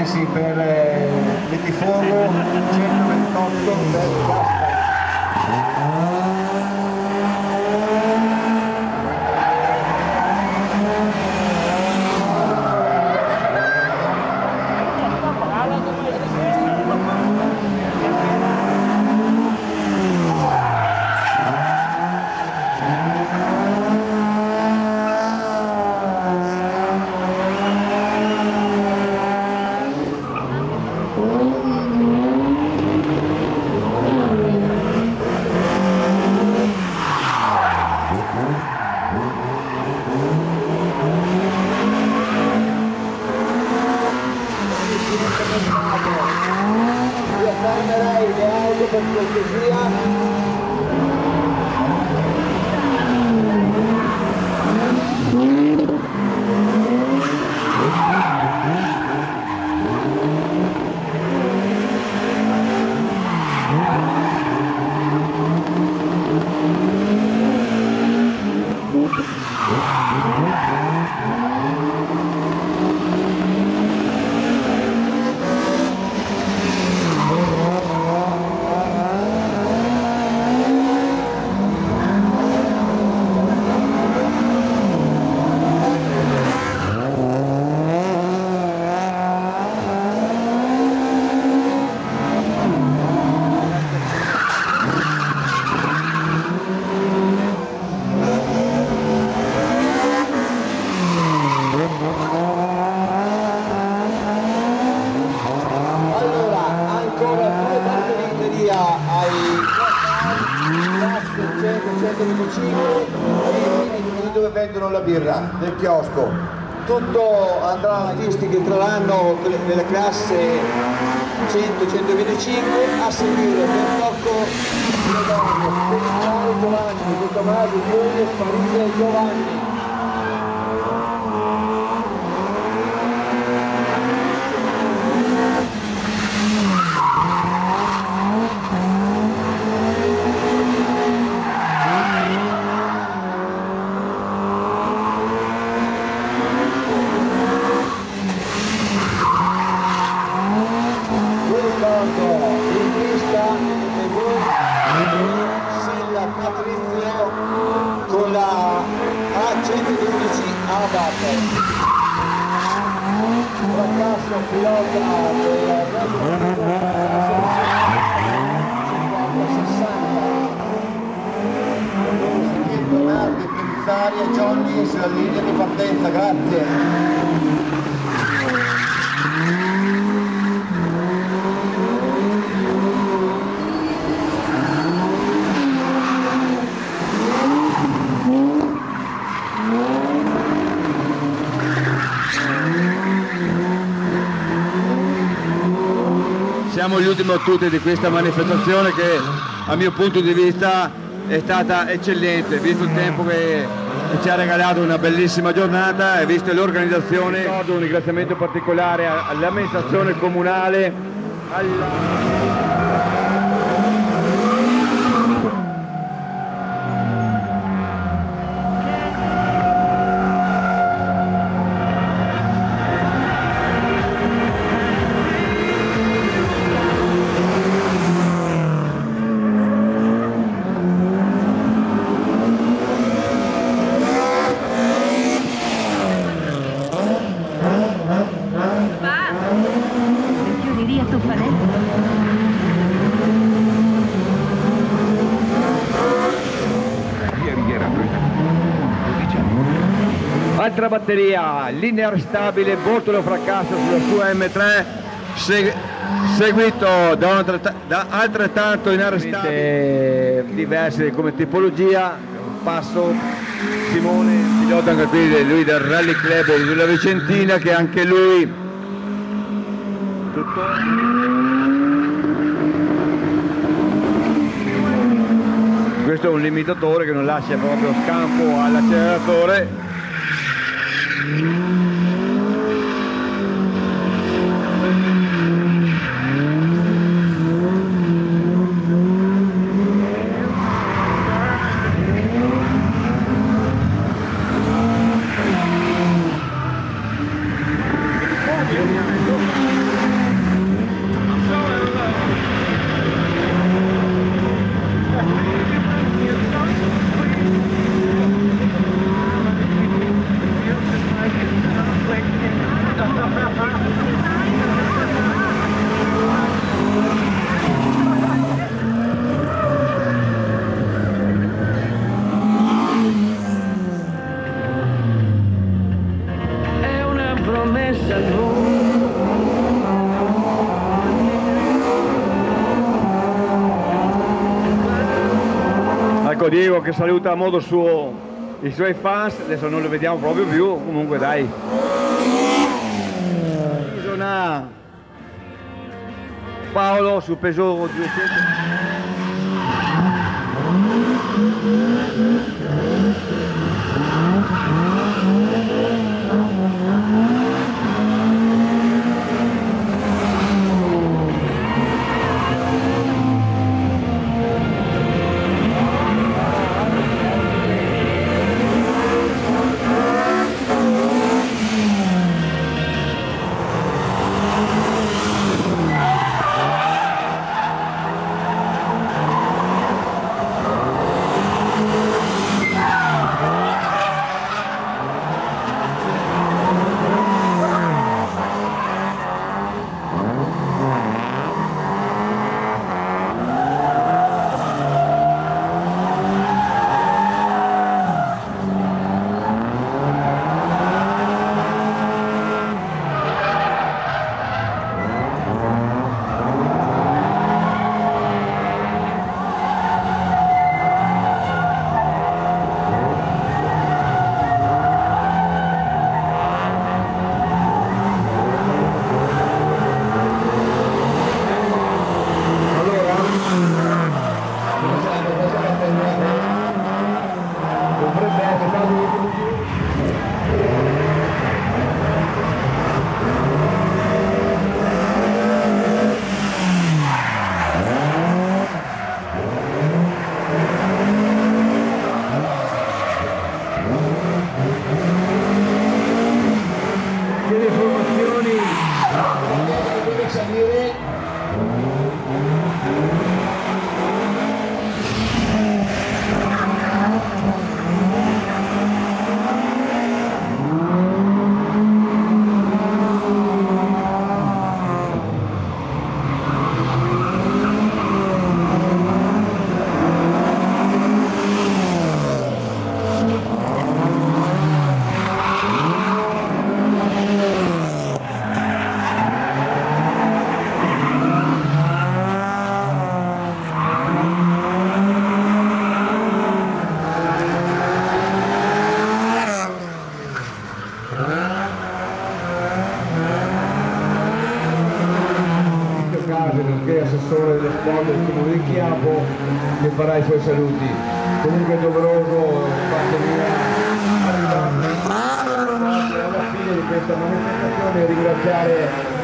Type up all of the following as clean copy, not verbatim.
sì, per il tifoso 128 per Gaspari. Fermerei le auto per cortesia. Dove vendono la birra nel chiosco, tutto andrà all'artisti che entreranno nella classe 100-125 a seguire per tocco Giovanni, Tommaso, Giulio, Parise e Giovanni. Con la A112 Abate, fracasso pilota Bernardi, Pizzaria, Johnny sulla linea di partenza, grazie. Siamo gli ultimi tutti di questa manifestazione che a mio punto di vista è stata eccellente, visto il tempo che ci ha regalato una bellissima giornata e visto l'organizzazione. Ricordo un ringraziamento particolare all'amministrazione comunale, altra batteria, Linear Stabile, Bortolo Fracasso sulla sua M3, seguito da altrettanto inarrestabili diversi come tipologia, Passo, Simone, pilota anche qui lui del Rally Club della Vicentina, che anche lui questo è un limitatore che non lascia proprio scampo all'acceleratore. Ecco Diego che saluta a modo suo i suoi fans, adesso non lo vediamo proprio più, comunque dai. Bisogna Paolo sul peso 200. Nonché assessore dello sport del Comune di Chiapo, che farà i suoi saluti. Comunque è doveroso parte mia arrivare alla fine di questa manifestazione e ringraziare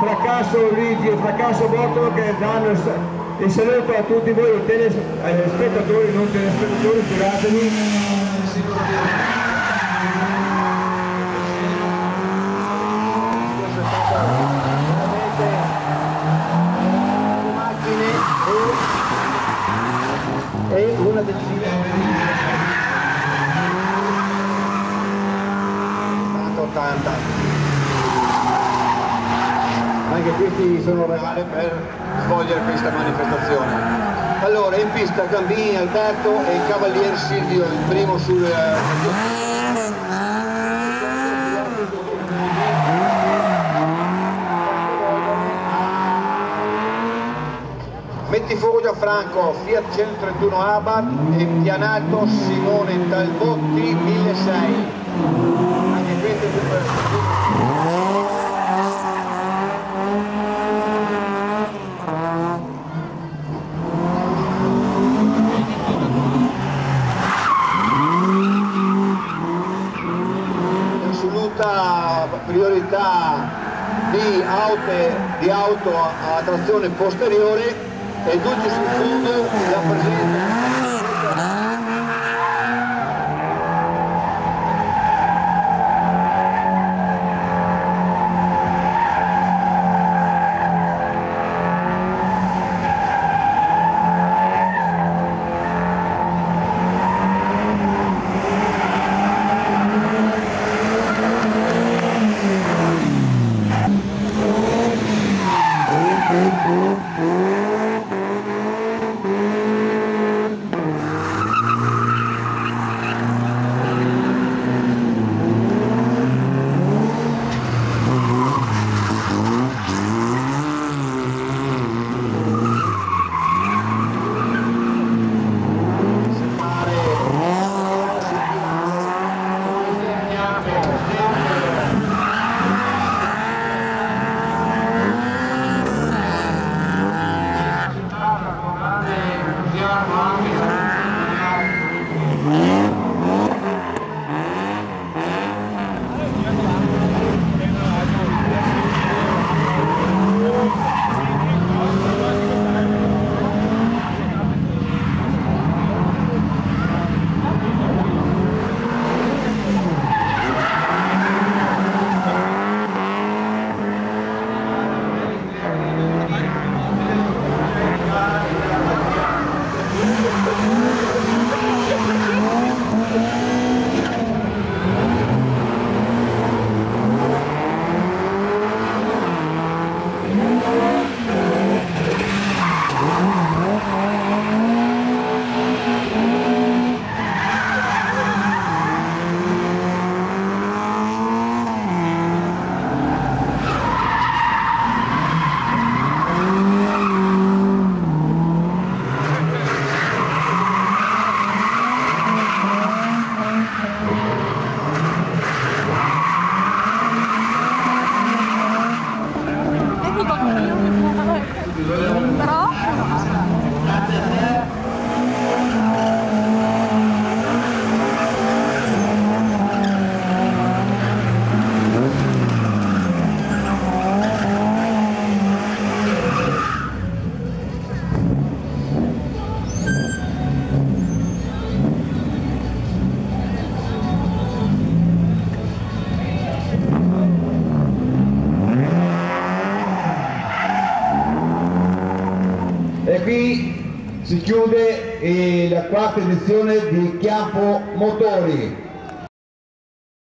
Fracasso Luigi e Fracasso Bortolo che danno il saluto a tutti voi telespettatori, non telespettatori, scusatemi. E una decina 80. Anche questi sono regali per svolgere questa manifestazione. Allora, in pista Gambini Alberto e il Cavalier Silvio, il primo sul... Metti fuoco Gianfranco, Fiat 131 Abarth e Pianalto Simone Talbotti 1600. Anche questo è assoluta priorità di auto a trazione posteriore e tutti sul fondo la presenza. E qui si chiude la quarta edizione di Chiampo Motori.